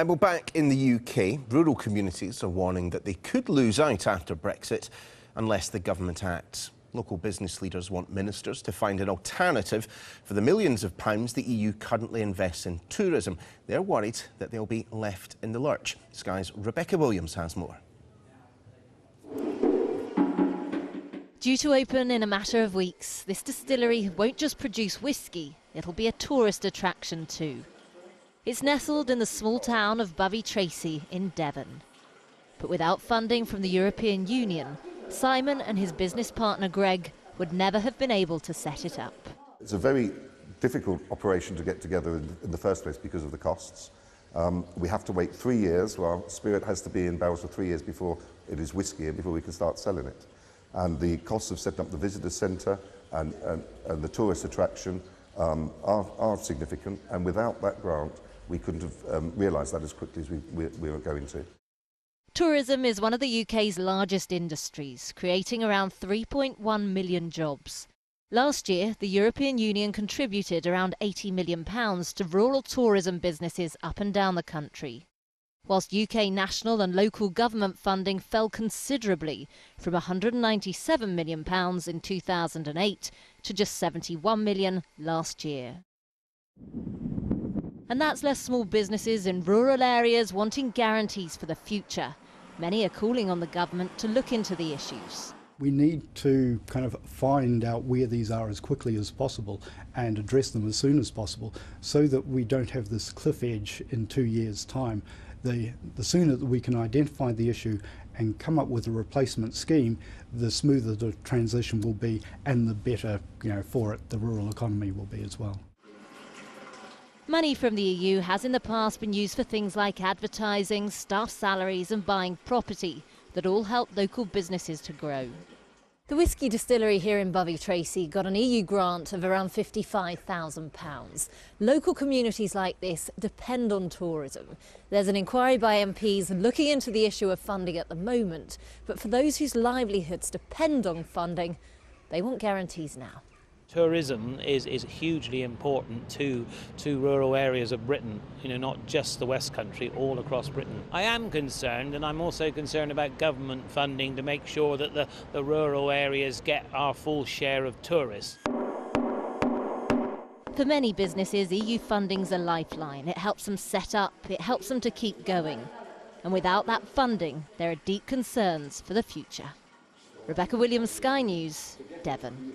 Well, back in the UK, rural communities are warning that they could lose out after Brexit unless the government acts. Local business leaders want ministers to find an alternative for the millions of pounds the EU currently invests in tourism. They're worried that they'll be left in the lurch. Sky's Rebecca Williams has more. Due to open in a matter of weeks, this distillery won't just produce whisky, it'll be a tourist attraction too. It's nestled in the small town of Bovey Tracy in Devon. But without funding from the European Union, Simon and his business partner Greg would never have been able to set it up. It's a very difficult operation to get together in the first place because of the costs. We have to wait 3 years. Well, spirit has to be in barrels for 3 years before it is whisky and before we can start selling it. And the costs of setting up the visitor centre and the tourist attraction are significant, and without that grant we couldn't have realised that as quickly as we were going to. Tourism is one of the UK's largest industries, creating around 3.1 million jobs. Last year, the European Union contributed around £80 million to rural tourism businesses up and down the country, whilst UK national and local government funding fell considerably from £197 million in 2008 to just £71 million last year. And that's left small businesses in rural areas wanting guarantees for the future. Many are calling on the government to look into the issues. We need to kind of find out where these are as quickly as possible and address them as soon as possible so that we don't have this cliff edge in 2 years' time. The sooner that we can identify the issue and come up with a replacement scheme, the smoother the transition will be, and the better, for it the rural economy will be as well. Money from the EU has in the past been used for things like advertising, staff salaries and buying property that all help local businesses to grow. The whisky distillery here in Bovey Tracy got an EU grant of around £55,000. Local communities like this depend on tourism. There's an inquiry by MPs looking into the issue of funding at the moment, but for those whose livelihoods depend on funding, they want guarantees now. Tourism is hugely important to rural areas of Britain, not just the West Country, all across Britain. I am concerned, and I'm also concerned about government funding to make sure that the rural areas get our full share of tourists. For many businesses, EU funding's a lifeline. It helps them set up, it helps them to keep going. And without that funding, there are deep concerns for the future. Rebecca Williams, Sky News, Devon.